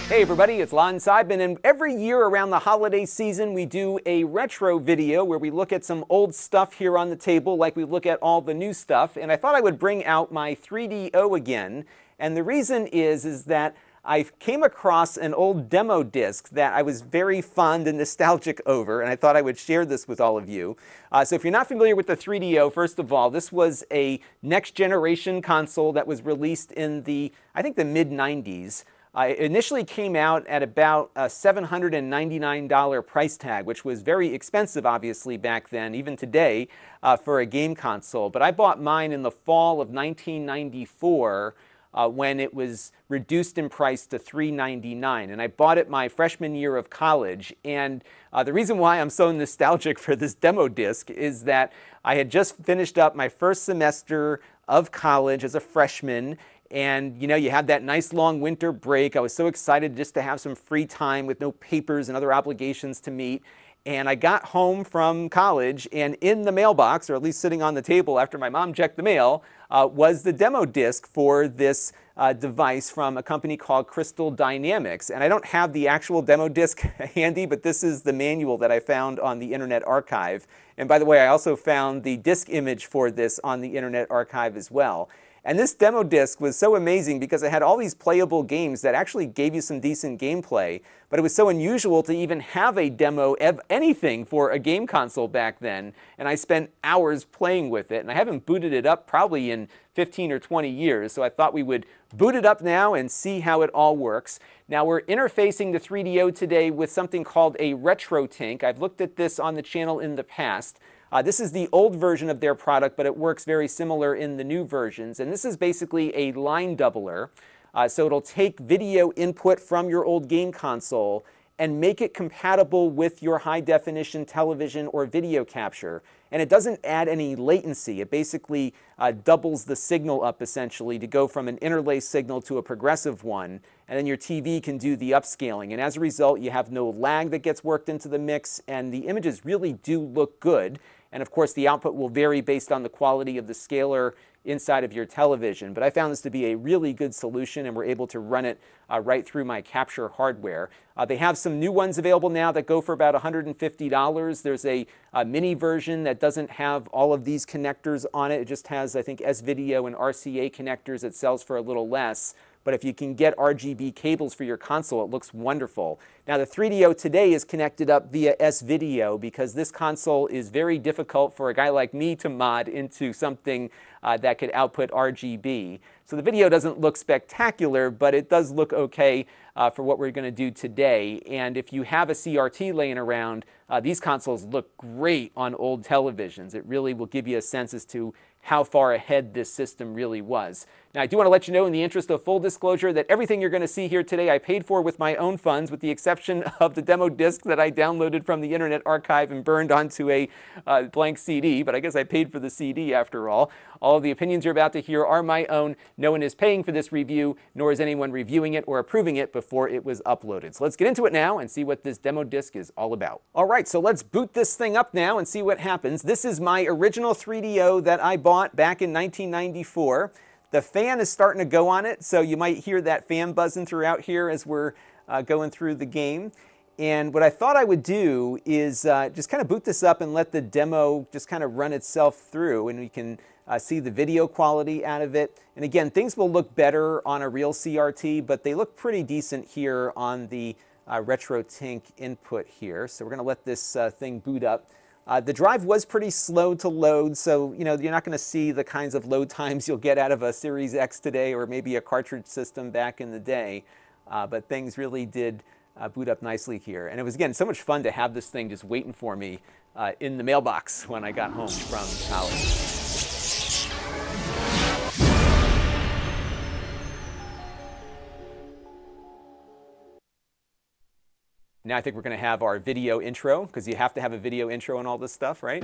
Hey everybody, it's Lon.TV, and every year around the holiday season we do a retro video where we look at some old stuff here on the table like we look at all the new stuff, and I thought I would bring out my 3DO again, and the reason is that I came across an old demo disc that I was very fond and nostalgic over, and I thought I would share this with all of you. So if you're not familiar with the 3DO, first of all, this was a next generation console that was released in I think the mid-90s. It initially came out at about a $799 price tag, which was very expensive, obviously, back then, even today, for a game console. But I bought mine in the fall of 1994 when it was reduced in price to $399. And I bought it my freshman year of college. And the reason why I'm so nostalgic for this demo disc is that I had just finished up my first semester of college as a freshman. And, you know, you have that nice long winter break. I was so excited just to have some free time with no papers and other obligations to meet. And I got home from college, and in the mailbox, or at least sitting on the table after my mom checked the mail, was the demo disc for this device from a company called Crystal Dynamics. And I don't have the actual demo disc handy, but this is the manual that I found on the Internet Archive. And by the way, I also found the disc image for this on the Internet Archive as well. And this demo disc was so amazing because it had all these playable games that actually gave you some decent gameplay, but it was so unusual to even have a demo of anything for a game console back then, and I spent hours playing with it, and I haven't booted it up probably in 15 or 20 years, so I thought we would boot it up now and see how it all works. Now we're interfacing the 3DO today with something called a Retrotink. I've looked at this on the channel in the past. This is the old version of their product, but it works very similar in the new versions. And this is basically a line doubler. So it'll take video input from your old game console and make it compatible with your high-definition television or video capture. And it doesn't add any latency. It basically doubles the signal up, essentially, to go from an interlace signal to a progressive one. And then your TV can do the upscaling. And as a result, you have no lag that gets worked into the mix, and the images really do look good. And of course, the output will vary based on the quality of the scaler inside of your television. But I found this to be a really good solution, and we're able to run it right through my capture hardware. They have some new ones available now that go for about $150. There's a mini version that doesn't have all of these connectors on it. It just has, I think, S-Video and RCA connectors. It sells for a little less. But if you can get RGB cables for your console, it looks wonderful. Now the 3DO today is connected up via S-Video because this console is very difficult for a guy like me to mod into something that could output RGB. So the video doesn't look spectacular, but it does look okay for what we're going to do today. And if you have a CRT laying around, these consoles look great on old televisions. It really will give you a sense as to how far ahead this system really was. Now, I do want to let you know, in the interest of full disclosure, that everything you're going to see here today I paid for with my own funds, with the exception of the demo disc that I downloaded from the Internet Archive and burned onto a blank CD, but I guess I paid for the CD after all. All of the opinions you're about to hear are my own. No one is paying for this review, nor is anyone reviewing it or approving it before it was uploaded. So let's get into it now and see what this demo disc is all about. All right, so let's boot this thing up now and see what happens. This is my original 3DO that I bought back in 1994. The fan is starting to go on it, so you might hear that fan buzzing throughout here as we're going through the game. And what I thought I would do is just kind of boot this up and let the demo just kind of run itself through, and we can see the video quality out of it. And again, things will look better on a real CRT, but they look pretty decent here on the Retrotink input here. So we're going to let this thing boot up. The drive was pretty slow to load, so you know, you're not going to see the kinds of load times you'll get out of a Series X today or maybe a cartridge system back in the day. But things really did boot up nicely here. And it was, again, so much fun to have this thing just waiting for me in the mailbox when I got home from college. Now I think we're going to have our video intro, because you have to have a video intro and all this stuff, right?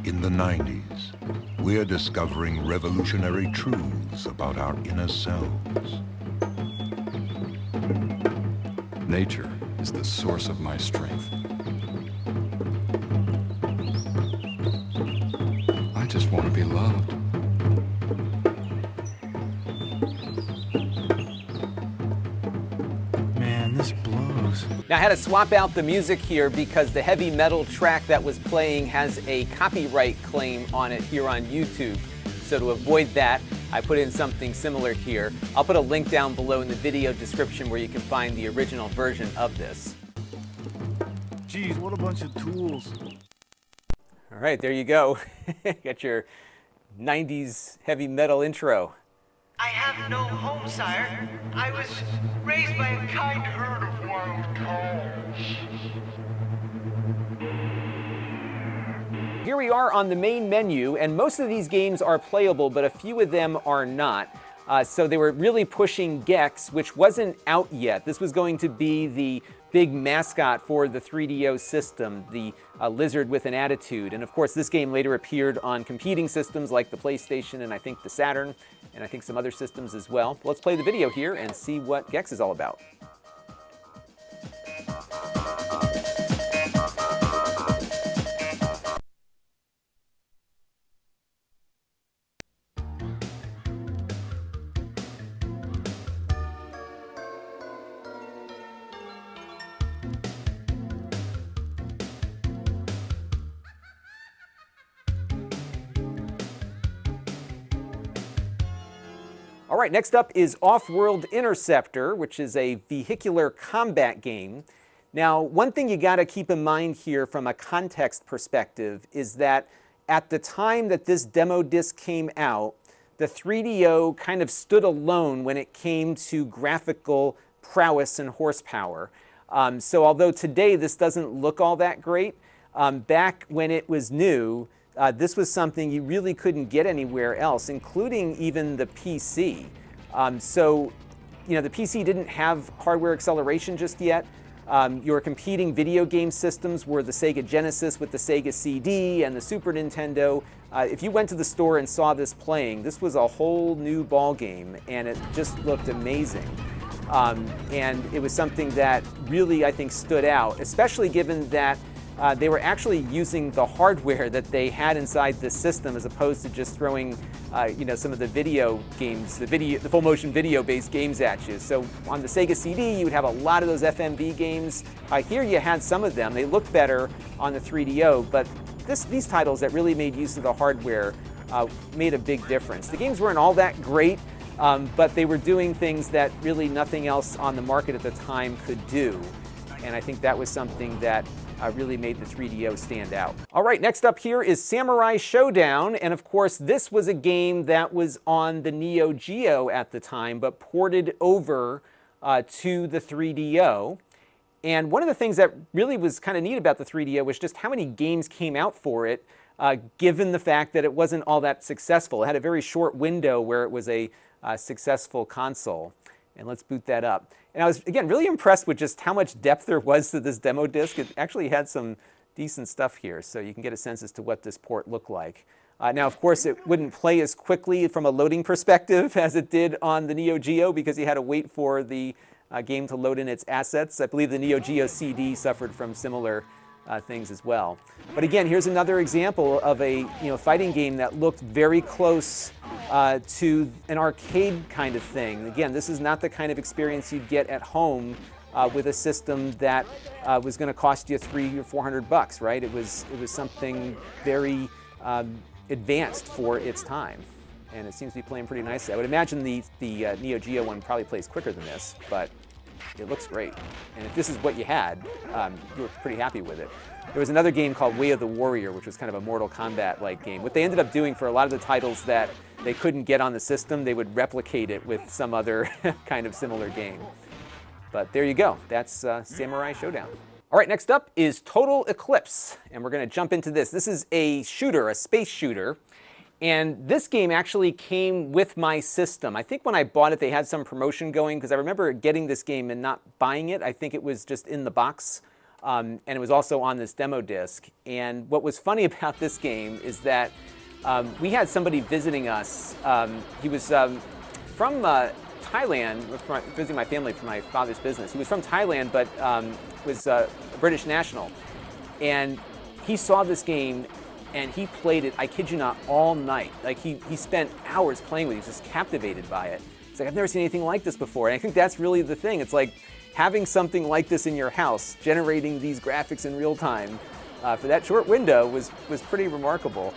In the 90s, we're discovering revolutionary truths about our inner selves. Nature is the source of my strength. I just want to be loved. Now I had to swap out the music here because the heavy metal track that was playing has a copyright claim on it here on YouTube. So to avoid that, I put in something similar here. I'll put a link down below in the video description where you can find the original version of this. Geez, what a bunch of tools. All right, there you go. Got your 90s heavy metal intro. I have no home, sire. I was raised by a kind herd of wild cows. Here we are on the main menu, and most of these games are playable, but a few of them are not. So they were really pushing Gex, which wasn't out yet. This was going to be the big mascot for the 3DO system, the lizard with an attitude. And of course, this game later appeared on competing systems like the PlayStation and I think the Saturn, and I think some other systems as well. Let's play the video here and see what Gex is all about. All right, next up is Off-World Interceptor, which is a vehicular combat game. Now, one thing you gotta keep in mind here from a context perspective is that at the time that this demo disc came out, the 3DO kind of stood alone when it came to graphical prowess and horsepower. So although today this doesn't look all that great, back when it was new, this was something you really couldn't get anywhere else, including even the PC. So, you know, the PC didn't have hardware acceleration just yet. Your competing video game systems were the Sega Genesis with the Sega CD and the Super Nintendo. If you went to the store and saw this playing, this was a whole new ball game, and it just looked amazing. And it was something that really, I think, stood out, especially given that they were actually using the hardware that they had inside the system as opposed to just throwing, you know, some of the video games, the full motion video based games at you. So on the Sega CD, you would have a lot of those FMV games. Here you had some of them. They looked better on the 3DO, but these titles that really made use of the hardware made a big difference. The games weren't all that great, but they were doing things that really nothing else on the market at the time could do. And I think that was something that really made the 3DO stand out. All right, next up here is Samarai Showdown. And of course, this was a game that was on the Neo Geo at the time, but ported over to the 3DO. And one of the things that really was kind of neat about the 3DO was just how many games came out for it, given the fact that it wasn't all that successful. It had a very short window where it was a successful console. And let's boot that up. And I was, again, really impressed with just how much depth there was to this demo disc. It actually had some decent stuff here, so you can get a sense as to what this port looked like. Now, of course, it wouldn't play as quickly from a loading perspective as it did on the Neo Geo because you had to wait for the game to load in its assets. I believe the Neo Geo CD suffered from similar things as well. But again, here's another example of a fighting game that looked very close to an arcade kind of thing. Again, this is not the kind of experience you'd get at home with a system that was going to cost you $300 or $400, right? It was something very advanced for its time, and it seems to be playing pretty nicely. I would imagine the Neo Geo one probably plays quicker than this, but it looks great. And if this is what you had, you were pretty happy with it. There was another game called Way of the Warrior, which was kind of a Mortal Kombat-like game. What they ended up doing for a lot of the titles that they couldn't get on the system, they would replicate it with some other kind of similar game. But there you go. That's Samarai Showdown. All right, next up is Total Eclipse, and we're going to jump into this. This is a shooter, a space shooter. And this game actually came with my system. I think when I bought it, they had some promotion going, because I remember getting this game and not buying it. I think it was just in the box, and it was also on this demo disc. And what was funny about this game is that we had somebody visiting us. He was from Thailand, visiting my family for my father's business. He was from Thailand, but was a British national. And he saw this game, and he played it, I kid you not, all night. Like he spent hours playing with it. He was just captivated by it. It's like, I've never seen anything like this before. And I think that's really the thing. It's like having something like this in your house, generating these graphics in real time for that short window was pretty remarkable.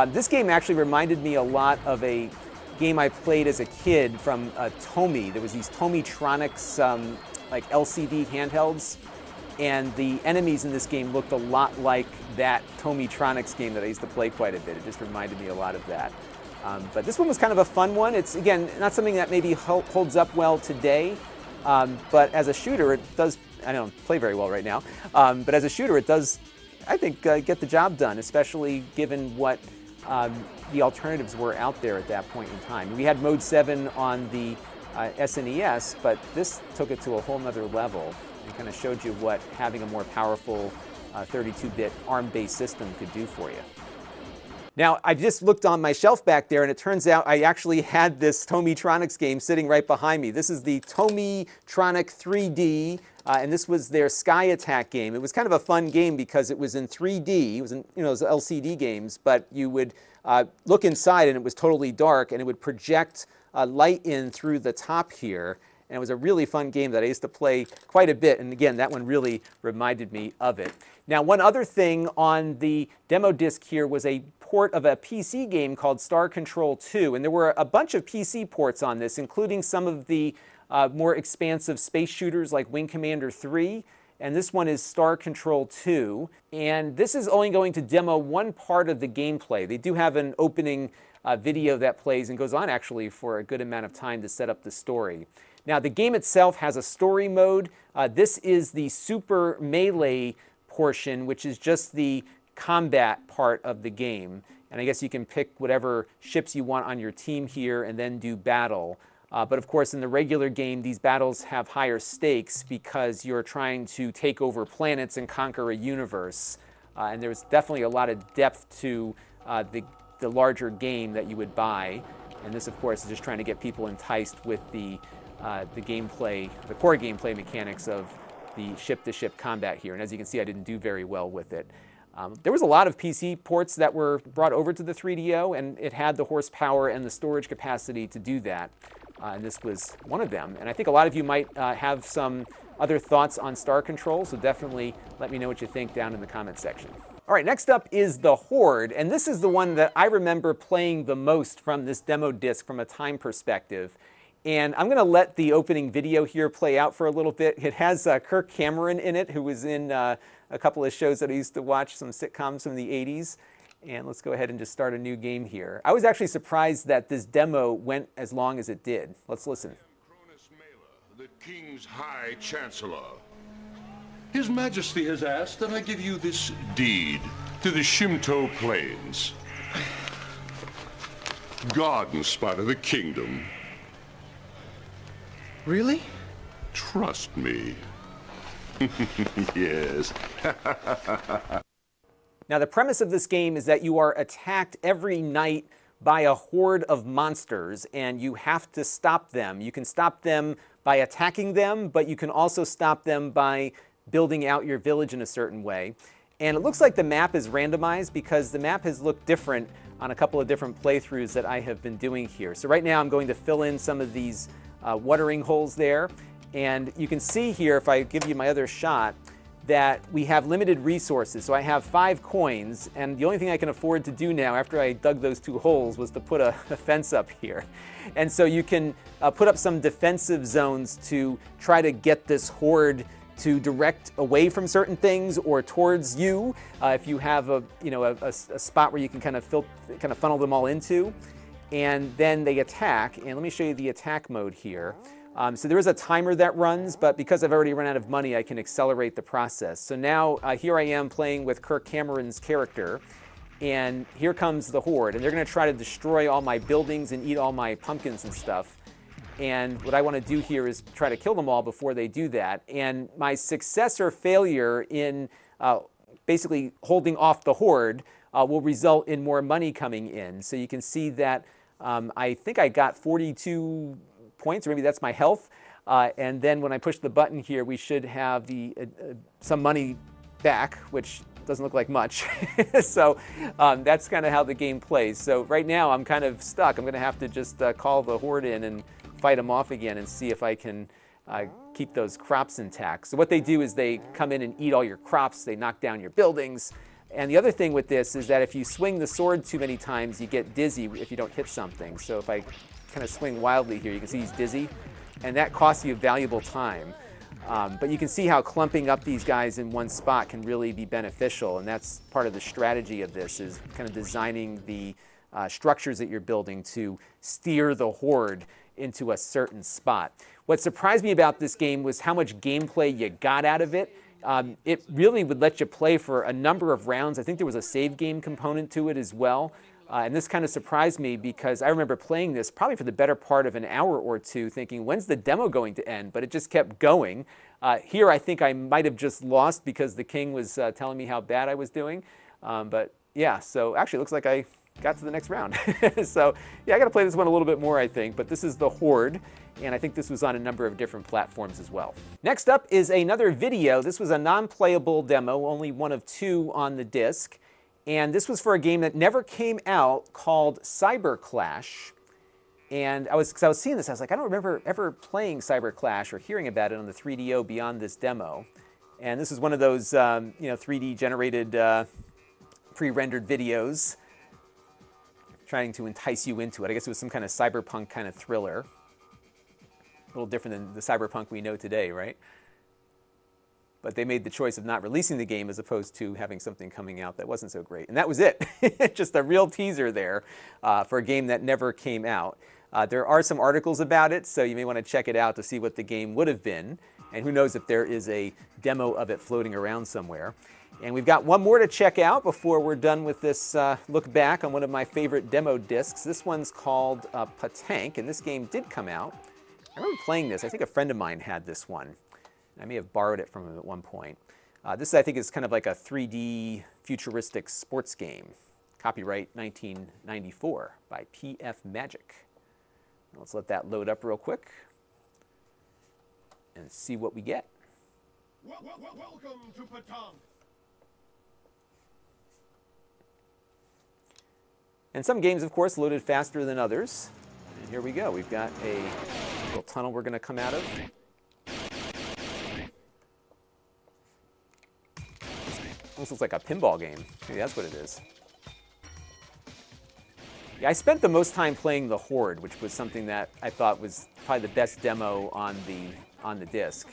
This game actually reminded me a lot of a game I played as a kid from Tomy. There was these Tomytronics like LCD handhelds, and the enemies in this game looked a lot like that Tomytronics game that I used to play quite a bit. It just reminded me a lot of that. But this one was kind of a fun one. It's, again, not something that maybe holds up well today, but as a shooter, it does, I don't play very well right now, but as a shooter, it does, I think, get the job done, especially given what the alternatives were out there at that point in time. We had Mode 7 on the SNES, but this took it to a whole nother level and kind of showed you what having a more powerful 32-bit ARM-based system could do for you. Now, I just looked on my shelf back there, and it turns out I actually had this Tomytronics game sitting right behind me. This is the Tomytronic 3D, and this was their Sky Attack game. It was kind of a fun game because it was in 3D. It was in, you know, it was LCD games, but you would look inside, and it was totally dark, and it would project light in through the top here. And it was a really fun game that I used to play quite a bit. And again, that one really reminded me of it. Now, one other thing on the demo disc here was a port of a PC game called Star Control 2. And there were a bunch of PC ports on this, including some of the more expansive space shooters like Wing Commander 3. And this one is Star Control 2. And this is only going to demo one part of the gameplay. They do have an opening video that plays and goes on actually for a good amount of time to set up the story. Now, the game itself has a story mode. This is the Super Melee portion, which is just the combat part of the game. And I guess you can pick whatever ships you want on your team here and then do battle. But of course, in the regular game, these battles have higher stakes because you're trying to take over planets and conquer a universe. And there's definitely a lot of depth to the larger game that you would buy. And this, of course, is just trying to get people enticed with the gameplay, the core gameplay mechanics of the ship-to-ship combat here. And as you can see, I didn't do very well with it. There was a lot of PC ports that were brought over to the 3DO, and it had the horsepower and the storage capacity to do that. And this was one of them. And I think a lot of you might have some other thoughts on Star Control, so definitely let me know what you think down in the comments section. All right, next up is the Horde, and this is the one that I remember playing the most from this demo disc from a time perspective. And I'm going to let the opening video here play out for a little bit. It has Kirk Cameron in it, who was in a couple of shows that I used to watch, some sitcoms from the 80s. And let's go ahead and just start a new game here. I was actually surprised that this demo went as long as it did. Let's listen. The King's High Chancellor. His Majesty has asked that I give you this deed to the Shimto Plains. Garden spot of the kingdom. Really? Trust me. Yes. Now, the premise of this game is that you are attacked every night by a horde of monsters, and you have to stop them. You can stop them by attacking them, but you can also stop them by building out your village in a certain way. And it looks like the map is randomized because the map has looked different on a couple of different playthroughs that I have been doing here. So right now I'm going to fill in some of these watering holes there. And you can see here, if I give you my other shot, that we have limited resources. So I have 5 coins, and the only thing I can afford to do now after I dug those 2 holes was to put a fence up here. And so you can put up some defensive zones to try to get this horde to direct away from certain things or towards you. If you have a spot where you can kind of funnel them all into, and then they attack. And let me show you the attack mode here. So there is a timer that runs, but because I've already run out of money, I can accelerate the process. So now here I am playing with Kirk Cameron's character, and here comes the horde, and they're going to try to destroy all my buildings and eat all my pumpkins and stuff. And what I want to do here is try to kill them all before they do that. And my success or failure in basically holding off the horde will result in more money coming in. So you can see that I think I got 42 points, or maybe that's my health. And then when I push the button here, we should have some money back, which doesn't look like much. So that's kind of how the game plays. So right now I'm kind of stuck. I'm going to have to just call the horde in and fight them off again and see if I can keep those crops intact. So what they do is they come in and eat all your crops, they knock down your buildings. And the other thing with this is that if you swing the sword too many times, you get dizzy if you don't hit something. So if I kind of swing wildly here, you can see he's dizzy, and that costs you valuable time. But you can see how clumping up these guys in one spot can really be beneficial, and that's part of the strategy of this, is kind of designing the structures that you're building to steer the horde into a certain spot. What surprised me about this game was how much gameplay you got out of it. It really would let you play for a number of rounds. I think there was a save game component to it as well. And this kind of surprised me because I remember playing this probably for the better part of an hour or two thinking, when's the demo going to end? But it just kept going. Here I think I might have just lost because the king was telling me how bad I was doing. But yeah, so actually it looks like I got to the next round. So yeah, I got to play this one a little bit more, I think. But this is the Horde, and I think this was on a number of different platforms as well. Next up is another video. This was a non-playable demo, only one of two on the disc. And this was for a game that never came out called Cyberclash. And because I was seeing this, I was like, I don't remember ever playing Cyberclash or hearing about it on the 3DO beyond this demo. And this is one of those 3D generated pre-rendered videos trying to entice you into it. I guess it was some kind of cyberpunk kind of thriller. A little different than the cyberpunk we know today, right? But they made the choice of not releasing the game as opposed to having something coming out that wasn't so great. And that was it. Just a real teaser there for a game that never came out. There are some articles about it, so you may want to check it out to see what the game would have been. And who knows if there is a demo of it floating around somewhere. And we've got one more to check out before we're done with this look back on one of my favorite demo discs. This one's called Pataank, and this game did come out. I remember playing this. I think a friend of mine had this one. I may have borrowed it from him at one point. This, I think, is kind of like a 3D futuristic sports game. Copyright 1994 by PF Magic. Let's let that load up real quick and see what we get. Welcome to Pataank. And some games, of course, loaded faster than others. And here we go. We've got a little tunnel we're going to come out of. Almost looks like a pinball game. Maybe that's what it is. Yeah, I spent the most time playing the Horde, which was something that I thought was probably the best demo on the disc.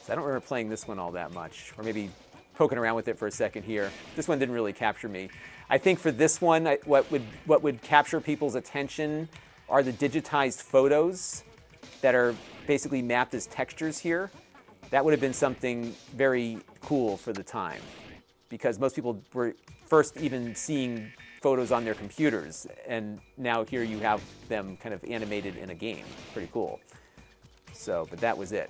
So I don't remember playing this one all that much, or maybe poking around with it for a second here. This one didn't really capture me. I think for this one, what would capture people's attention are the digitized photos that are basically mapped as textures here. That would have been something very cool for the time, because most people were first even seeing photos on their computers, and now here you have them kind of animated in a game. Pretty cool. So, but that was it.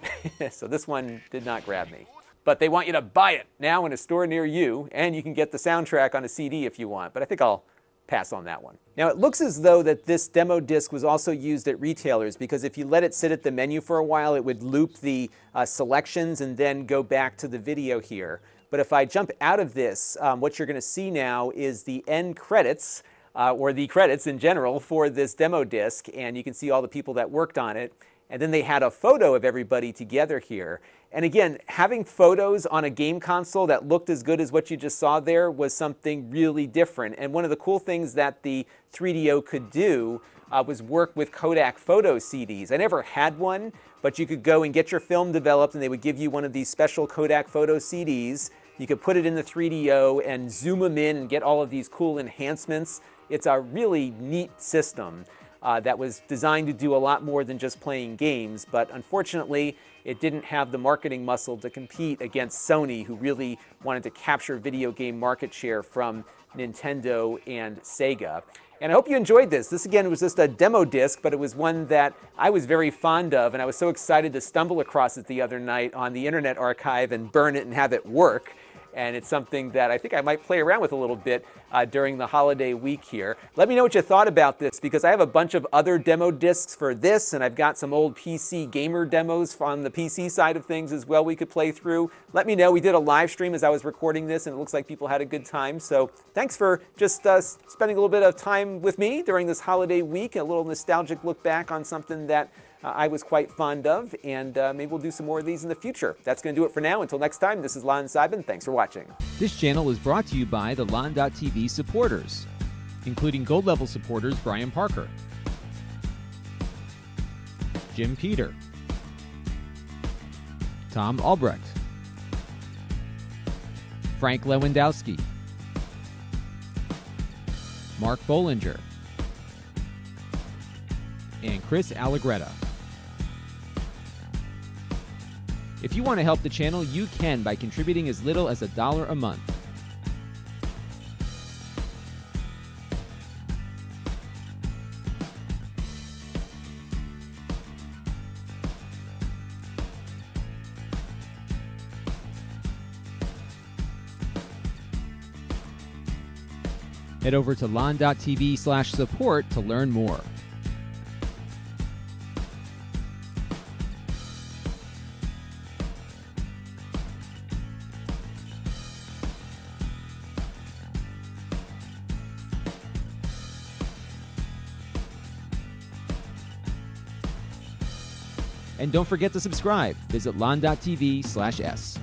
So this one did not grab me. But they want you to buy it now in a store near you, and you can get the soundtrack on a CD if you want. But I think I'll pass on that one. Now, it looks as though that this demo disc was also used at retailers, because if you let it sit at the menu for a while, it would loop the selections and then go back to the video here. But if I jump out of this, what you're going to see now is the end credits, or the credits in general, for this demo disc. And you can see all the people that worked on it. And then they had a photo of everybody together here. And again, having photos on a game console that looked as good as what you just saw there was something really different. And one of the cool things that the 3DO could do was work with Kodak Photo CDs. I never had one, but you could go and get your film developed, and they would give you one of these special Kodak Photo CDs. You could put it in the 3DO and zoom them in and get all of these cool enhancements. It's a really neat system that was designed to do a lot more than just playing games, but unfortunately it didn't have the marketing muscle to compete against Sony, who really wanted to capture video game market share from Nintendo and Sega. And I hope you enjoyed this. This, again, was just a demo disc, but it was one that I was very fond of, and I was so excited to stumble across it the other night on the Internet Archive and burn it and have it work. And it's something that I think I might play around with a little bit during the holiday week here. Let me know what you thought about this, because I have a bunch of other demo discs for this, and I've got some old PC gamer demos on the PC side of things as well we could play through. Let me know. We did a live stream as I was recording this, and it looks like people had a good time. So thanks for just spending a little bit of time with me during this holiday week, a little nostalgic look back on something that I was quite fond of, and maybe we'll do some more of these in the future. That's going to do it for now. Until next time, this is Lon.TV. Thanks for watching. This channel is brought to you by the Lon.TV supporters, including gold level supporters Brian Parker, Jim Peter, Tom Albrecht, Frank Lewandowski, Mark Bollinger, and Chris Allegretta. If you want to help the channel, you can by contributing as little as $1 a month. Head over to lon.tv/support to learn more. And don't forget to subscribe. Visit lon.tv/s.